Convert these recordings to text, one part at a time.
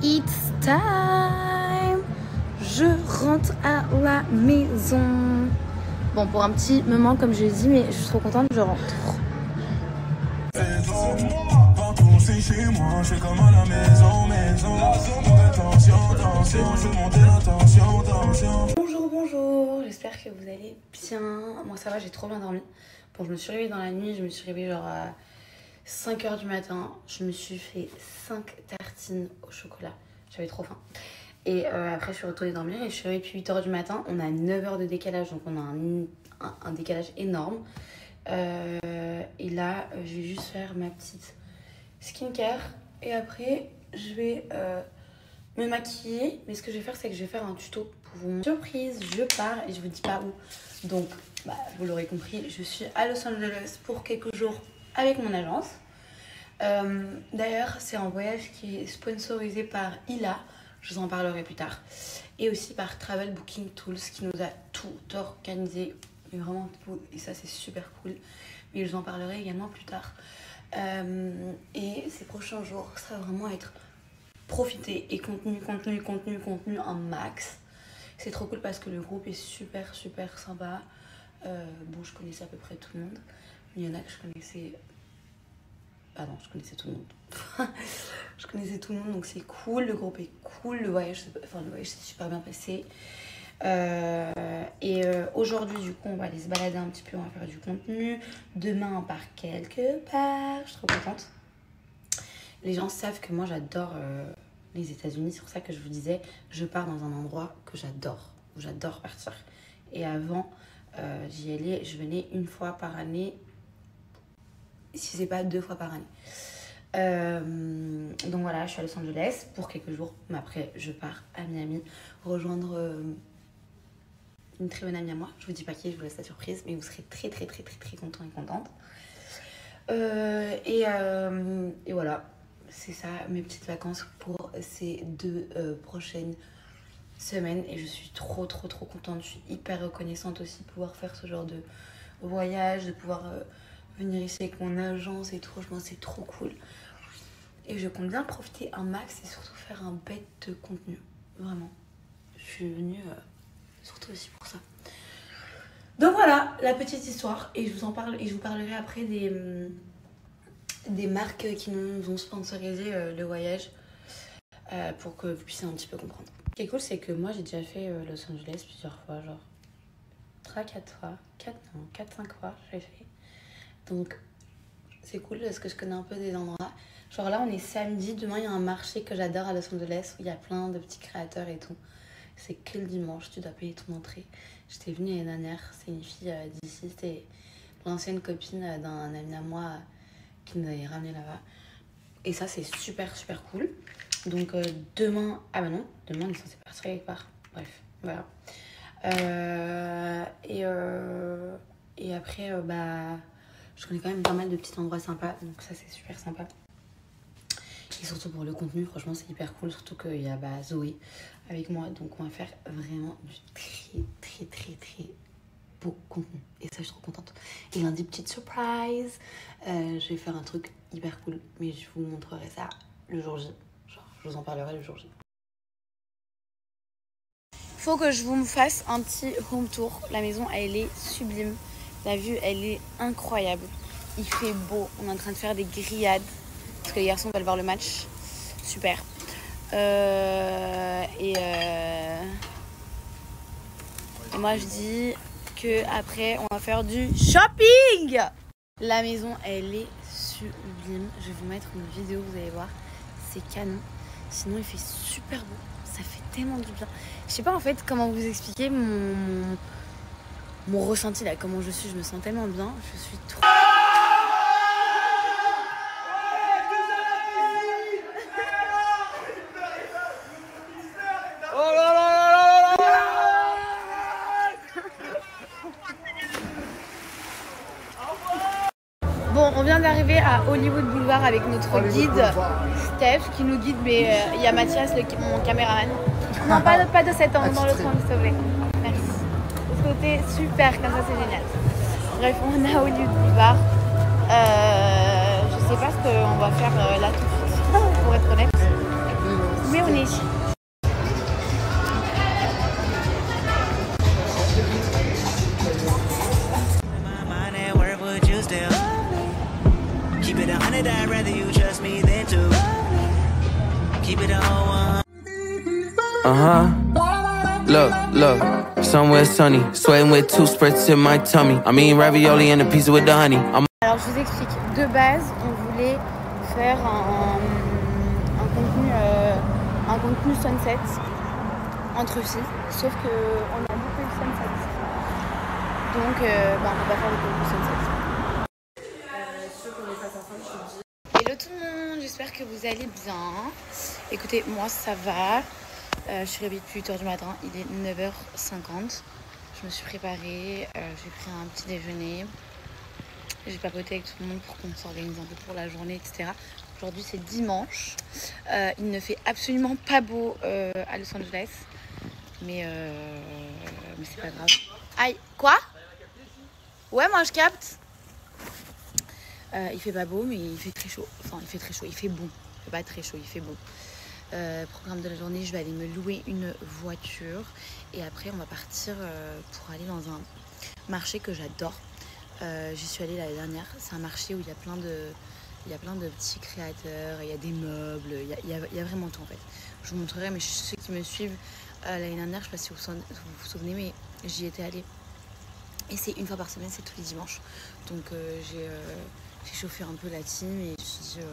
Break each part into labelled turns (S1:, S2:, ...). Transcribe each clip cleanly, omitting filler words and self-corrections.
S1: It's time. Je rentre à la maison. Bon, pour un petit moment, comme je l'ai dit, mais je suis trop contente, je rentre. Chez moi, je suis comme à la maison. Bonjour, j'espère que vous allez bien. Moi ça va, j'ai trop bien dormi. Bon, je me suis réveillée dans la nuit, je me suis réveillée genre à 5h du matin. Je me suis fait 5 tartines au chocolat, j'avais trop faim. Et après je suis retournée dormir et je suis réveillée depuis 8h du matin. On a 9 heures de décalage, donc on a un décalage énorme. Et là, je vais juste faire ma petite skincare et après je vais me maquiller. Mais ce que je vais faire, c'est que je vais faire un tuto pour vous. Surprise, je pars et je vous dis pas où. Donc vous l'aurez compris, je suis à Los Angeles pour quelques jours avec mon agence. D'ailleurs, c'est un voyage qui est sponsorisé par Ila, je vous en parlerai plus tard, et aussi par Travel Booking Tools qui nous a tout organisé, mais vraiment tout, et ça c'est super cool, mais je vous en parlerai également plus tard. Et ces prochains jours, ça va vraiment être profiter et contenu en max. C'est trop cool parce que le groupe est super sympa. Bon, je connaissais à peu près tout le monde, mais il y en a que je connaissais. Ah non, je connaissais tout le monde. Je connaissais tout le monde, donc c'est cool. Le groupe est cool, le voyage s'est super bien passé. Aujourd'hui, du coup, on va aller se balader un petit peu, on va faire du contenu. Demain, on part quelque part. Je suis trop contente. Les gens savent que moi, j'adore les États-Unis. C'est pour ça que je vous disais, je pars dans un endroit que j'adore, où j'adore partir. Et avant, j'y allais, je venais une fois par année, si c'est pas 2 fois par année. Donc voilà, je suis à Los Angeles pour quelques jours, mais après, je pars à Miami rejoindre une très bonne amie à moi. Je vous dis pas qui, je vous laisse la surprise, mais vous serez très contents et contentes. Et voilà, c'est ça mes petites vacances pour ces 2 prochaines semaines. Et je suis trop contente, je suis hyper reconnaissante aussi de pouvoir faire ce genre de voyage, de pouvoir venir ici avec mon agence et tout. Franchement, c'est trop cool. Et je compte bien profiter un max et surtout faire un bête de contenu. Vraiment, je suis venue surtout aussi pour ça. Donc voilà la petite histoire, et je vous en parle, et je vous parlerai après des marques qui nous ont sponsorisé le voyage pour que vous puissiez un petit peu comprendre. Ce qui est cool, c'est que moi j'ai déjà fait Los Angeles plusieurs fois, genre 4-5 fois j'ai fait. Donc c'est cool parce que je connais un peu des endroits. Genre là on est samedi, demain il y a un marché que j'adore à Los Angeles où il y a plein de petits créateurs et tout. C'est que le dimanche, tu dois payer ton entrée. J'étais venue l'année dernière, c'est une fille d'ici, c'était l'ancienne copine d'un ami à moi qui nous avait ramené là-bas. Et ça c'est super cool. Donc demain, ah bah non, demain on est censé partir quelque part. Bref, voilà. Et après, je connais quand même pas mal de petits endroits sympas, donc ça c'est super sympa. Et surtout pour le contenu, franchement c'est hyper cool, surtout qu'il y a Zoé avec moi, donc on va faire vraiment du très beau contenu. Et ça je suis trop contente. Et lundi, petite surprise, je vais faire un truc hyper cool, mais je vous montrerai ça le jour J. Genre, je vous en parlerai le jour J. Faut que je vous fasse un petit home tour. La maison elle est sublime, la vue elle est incroyable, il fait beau, on est en train de faire des grillades parce que les garçons veulent voir le match. Super. Et moi je dis que après on va faire du shopping. La maison elle est sublime. Je vais vous mettre une vidéo, vous allez voir, c'est canon. Sinon il fait super beau, ça fait tellement du bien. Je sais pas en fait comment vous expliquer mon ressenti là, comment je suis. Je me sens tellement bien, je suis trop... Bon, on vient d'arriver à Hollywood Boulevard avec notre guide Steph qui nous guide, mais il y a Mathias, mon caméraman. Non, pas de cet angle, dans l'autre angle, s'il te plaît. Merci. De ce côté, super, comme ça c'est génial. Bref, on est à Hollywood Boulevard. Je sais pas ce qu'on va faire là tout de suite, pour être honnête. Mais on est
S2: Look, somewhere sunny, sweating with 2 spreads in my tummy. I mean ravioli and a pizza with the honey.
S1: Alors je vous explique, de base on voulait faire un contenu sunset entre filles, sauf qu'on a loupé le sunset. Donc on ne peut pas faire le contenu sunset. Hello tout le monde, j'espère que vous allez bien. Écoutez, moi ça va. Je suis réveillée depuis 8h du matin, il est 9h50. Je me suis préparée, j'ai pris un petit déjeuner. J'ai papoté avec tout le monde pour qu'on s'organise un peu pour la journée, etc. Aujourd'hui c'est dimanche. Il ne fait absolument pas beau à Los Angeles. Mais c'est pas grave. Aïe, quoi? Ouais, moi je capte. Il fait pas beau, mais il fait très chaud. Enfin, il fait très chaud, il fait bon. Il fait pas très chaud, il fait bon. Programme de la journée, je vais aller me louer une voiture. Et après, on va partir pour aller dans un marché que j'adore. J'y suis allée l'année dernière. C'est un marché où il y a plein de petits créateurs, il y a des meubles, il y a vraiment tout en fait. Je vous montrerai, mais ceux qui me suivent l'année dernière, je ne sais pas si vous vous souvenez, mais j'y étais allée. Et c'est une fois par semaine, c'est tous les dimanches. Donc j'ai chauffé un peu la team et je me suis dit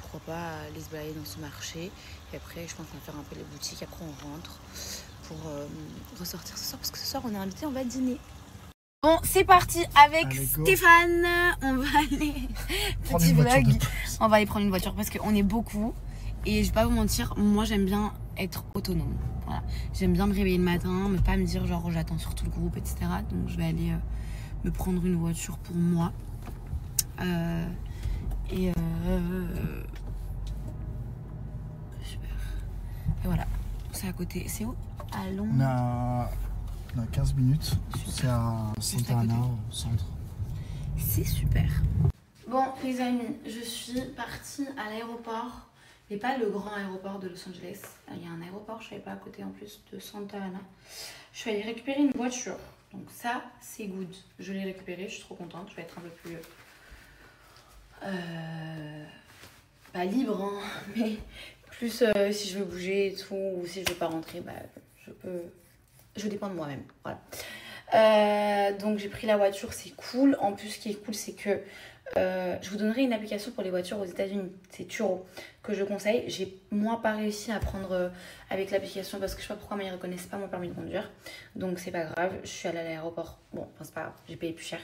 S1: pourquoi pas aller se balader dans ce marché. Et après, je pense qu'on va faire un peu les boutiques. Après, on rentre pour ressortir ce soir parce que ce soir, on est invité, on va dîner. Bon, c'est parti avec Stéphane. On va aller petit vlog. On va aller prendre une voiture parce qu'on est beaucoup. Et je vais pas vous mentir, moi j'aime bien être autonome. Voilà. J'aime bien me réveiller le matin, mais pas me dire genre j'attends sur tout le groupe, etc. Donc je vais aller me prendre une voiture pour moi. Super. Et voilà, c'est à côté. C'est où? À Londres.
S3: On a 15 minutes. C'est à Santa Ana, au centre.
S1: C'est super. Bon, les amis, je suis partie à l'aéroport. Mais pas le grand aéroport de Los Angeles. Il y a un aéroport, je savais pas, à côté en plus de Santa Ana. Je suis allée récupérer une voiture. Donc ça, c'est good. Je l'ai récupérée, je suis trop contente. Je vais être un peu plus... pas libre, hein, mais plus si je veux bouger et tout, ou si je veux pas rentrer, bah, je dépends de moi-même. Voilà. Donc j'ai pris la voiture, c'est cool. En plus, ce qui est cool, c'est que je vous donnerai une application pour les voitures aux États-Unis, c'est Turo, que je conseille. J'ai moi pas réussi à prendre avec l'application parce que je sais pas pourquoi, mais ils reconnaissent pas mon permis de conduire. Donc c'est pas grave, je suis allée à l'aéroport. Bon, enfin, c'est pas grave, j'ai payé plus cher,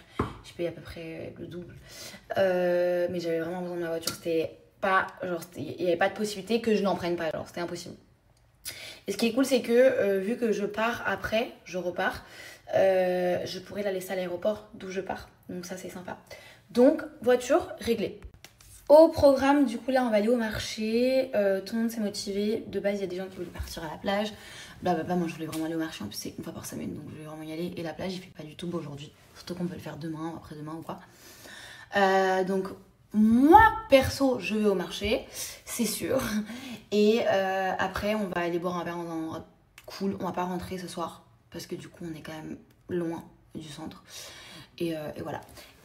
S1: j'ai payé à peu près le double. Mais j'avais vraiment besoin de ma voiture, c'était pas genre, il n'y avait pas de possibilité que je n'en prenne pas, genre c'était impossible. Et ce qui est cool, c'est que vu que je pars après, je repars, je pourrais la laisser à l'aéroport d'où je pars. Donc ça, c'est sympa. Donc, voiture réglée. Au programme, du coup, là, on va aller au marché. Tout le monde s'est motivé. De base, il y a des gens qui voulaient partir à la plage. Blablabla, moi, je voulais vraiment aller au marché. En plus, c'est une fois par semaine, donc je vais vraiment y aller. Et la plage, il fait pas du tout beau aujourd'hui. Surtout qu'on peut le faire demain, après-demain ou quoi. Donc, moi, perso, je vais au marché, c'est sûr. Et après, on va aller boire un verre dans un endroit cool. On va pas rentrer ce soir parce que du coup, on est quand même loin du centre. Et voilà.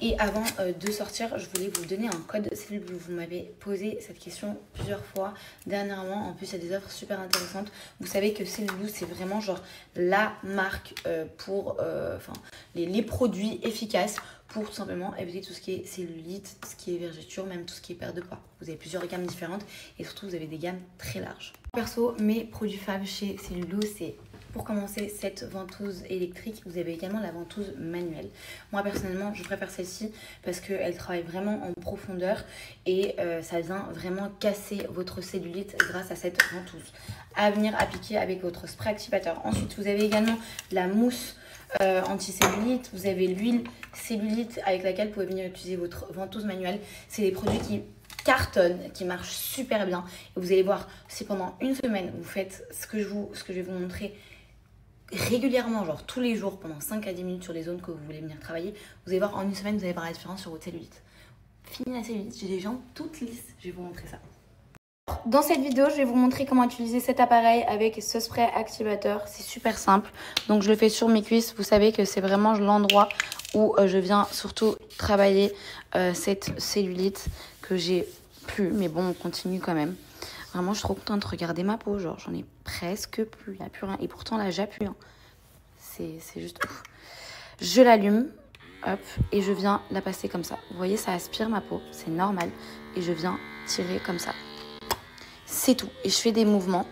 S1: Et avant de sortir, je voulais vous donner un code. Vous m'avez posé cette question plusieurs fois dernièrement. En plus, il y a des offres super intéressantes. Vous savez que Cellulose, c'est vraiment genre la marque pour les produits efficaces pour tout simplement éviter tout ce qui est cellulite, tout ce qui est vergeture, même tout ce qui est perte de poids. Vous avez plusieurs gammes différentes et surtout, vous avez des gammes très larges. Perso, mes produits faves chez Cellulose, c'est... Pour commencer, cette ventouse électrique, vous avez également la ventouse manuelle. Moi, personnellement, je préfère celle-ci parce qu'elle travaille vraiment en profondeur et ça vient vraiment casser votre cellulite grâce à cette ventouse. À venir appliquer avec votre spray activateur. Ensuite, vous avez également la mousse anti-cellulite. Vous avez l'huile cellulite avec laquelle vous pouvez venir utiliser votre ventouse manuelle. C'est des produits qui cartonnent, qui marchent super bien. Et vous allez voir, si pendant une semaine, vous faites ce que je vais vous montrer régulièrement, genre tous les jours, pendant 5 à 10 minutes sur les zones que vous voulez venir travailler, vous allez voir en une semaine, vous allez voir la différence sur votre cellulite. Fini la cellulite, j'ai des jambes toutes lisses, je vais vous montrer ça. Dans cette vidéo, je vais vous montrer comment utiliser cet appareil avec ce spray activateur. C'est super simple, donc je le fais sur mes cuisses. Vous savez que c'est vraiment l'endroit où je viens surtout travailler cette cellulite que j'ai plus, mais bon, on continue quand même. Vraiment, je suis trop contente de regarder ma peau. Genre, j'en ai presque plus. Il n'y a plus rien. Et pourtant, là, j'appuie. Hein. C'est juste ouf. Je l'allume. Hop. Et je viens la passer comme ça. Vous voyez, ça aspire ma peau. C'est normal. Et je viens tirer comme ça. C'est tout. Et je fais des mouvements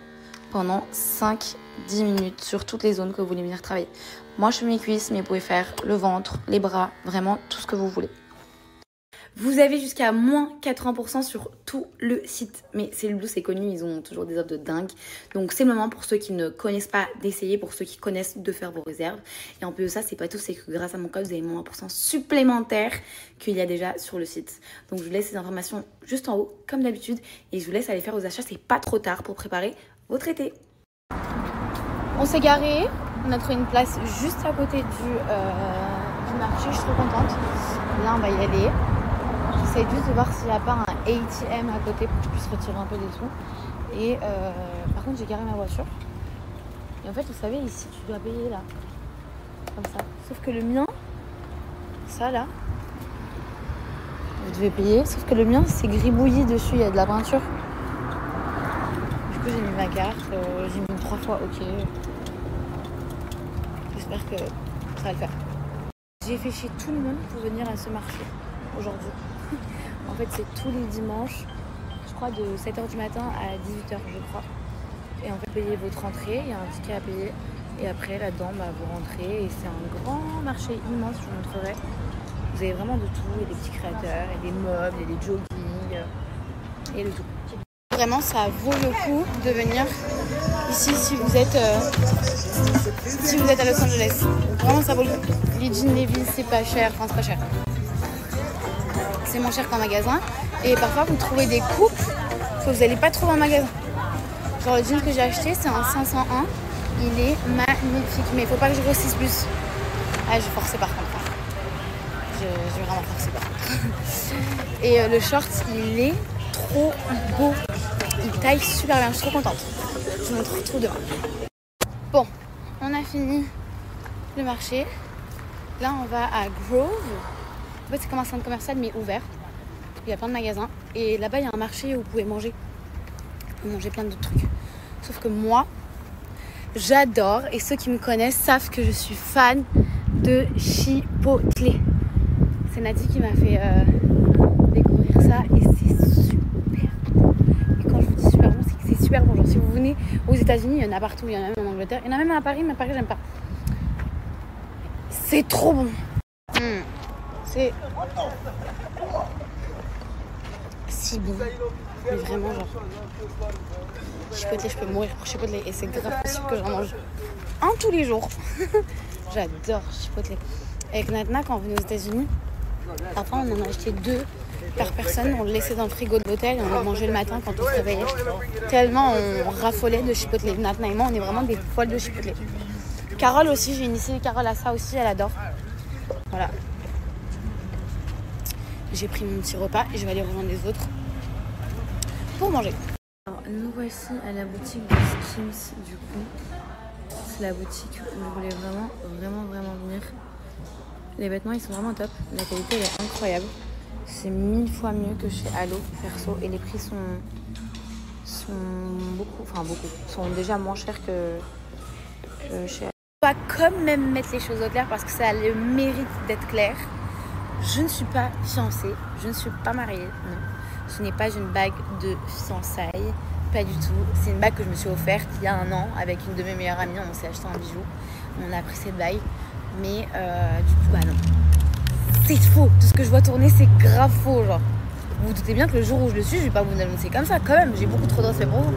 S1: pendant 5-10 minutes sur toutes les zones que vous voulez venir travailler. Moi, je fais mes cuisses, mais vous pouvez faire le ventre, les bras, vraiment tout ce que vous voulez. Vous avez jusqu'à moins 80% sur tout le site. Mais c'est le Blue, c'est connu, ils ont toujours des offres de dingue. Donc c'est le moment pour ceux qui ne connaissent pas d'essayer, pour ceux qui connaissent de faire vos réserves. Et en plus de ça, c'est pas tout, c'est que grâce à mon code, vous avez moins 1% supplémentaire qu'il y a déjà sur le site. Donc je vous laisse ces informations juste en haut, comme d'habitude. Et je vous laisse aller faire vos achats, c'est pas trop tard pour préparer votre été. On s'est garé, on a trouvé une place juste à côté du marché, je suis trop contente. Là, on va y aller. J'essaie juste de voir s'il n'y a pas un ATM à côté pour que je puisse retirer un peu des sous. Et par contre, j'ai garé ma voiture. Et en fait, vous savez, ici, tu dois payer là. Comme ça. Sauf que le mien, ça là, vous devez payer. Sauf que le mien, c'est gribouillis dessus, il y a de la peinture. Du coup, j'ai mis ma carte. J'ai mis 3 fois OK. J'espère que ça va le faire. J'ai fait chier tout le monde pour venir à ce marché aujourd'hui. En fait, c'est tous les dimanches, je crois de 7h du matin à 18h, je crois. Et en fait, vous payez votre entrée, il y a un ticket à payer. Et après, là-dedans, vous rentrez. Et c'est un grand marché immense, je vous montrerai. Vous avez vraiment de tout. Il y a des petits créateurs, il y a des meubles, il y a des joggings, et de tout. Vraiment, ça vaut le coup de venir ici si vous êtes à Los Angeles. Vraiment, ça vaut le coup. Les jeans Levi's, c'est pas cher. Enfin, c'est pas cher. C'est moins cher qu'en magasin. Et parfois, vous trouvez des coupes que vous n'allez pas trouver en magasin. Genre, le jean que j'ai acheté, c'est un 501. Il est magnifique. Mais il faut pas que je grossisse plus. Ah, je vais forcer par contre. Je vais vraiment forcer par contre. Et le short, il est trop beau. Il taille super bien. Je suis trop contente. Je vous montre tout demain. Bon, on a fini le marché. Là, on va à Grove. En fait, c'est comme un centre commercial, mais ouvert. Il y a plein de magasins. Et là-bas, il y a un marché où vous pouvez manger. Vous mangez plein d'autres trucs. Sauf que moi, j'adore. Et ceux qui me connaissent savent que je suis fan de Chipotle. C'est Nati qui m'a fait découvrir ça. Et c'est super bon. Et quand je vous dis super bon, c'est que c'est super bon. Genre, si vous venez aux États-Unis, il y en a partout. Il y en a même en Angleterre. Il y en a même à Paris, mais à Paris, j'aime pas. C'est trop bon. C'est si bon. Mais vraiment, genre, Chipotle, je peux mourir pour Chipotle. Et c'est grave possible que j'en mange un tous les jours. J'adore Chipotle. Avec Natna, quand on venait aux États-Unis, parfois on en a acheté 2 par personne. On le laissait dans le frigo de l'hôtel et on le mangeait le matin quand on se réveillait. Tellement on raffolait de Chipotle. Natna et moi, on est vraiment des folles de Chipotle. Carole aussi, j'ai initié Carole à ça aussi, elle adore. Voilà. J'ai pris mon petit repas et je vais aller rejoindre les autres pour manger. Alors, nous voici à la boutique de Skims du coup. C'est la boutique où je voulais vraiment venir. Les vêtements ils sont vraiment top. La qualité elle est incroyable. C'est 1000 fois mieux que chez Allo perso et les prix sont sont déjà moins chers que chez Allo. On va quand même mettre les choses au clair parce que ça a le mérite d'être clair. Je ne suis pas fiancée, je ne suis pas mariée, non. Ce n'est pas une bague de fiançailles, pas du tout. C'est une bague que je me suis offerte il y a 1 an avec une de mes meilleures amies. On s'est acheté un bijou, on a pris cette bague, mais du coup, non. C'est faux, tout ce que je vois tourner, c'est grave faux, genre. Vous vous doutez bien que le jour où je le suis, je vais pas vous l'annoncer comme ça, quand même. J'ai beaucoup trop de respect pour vous.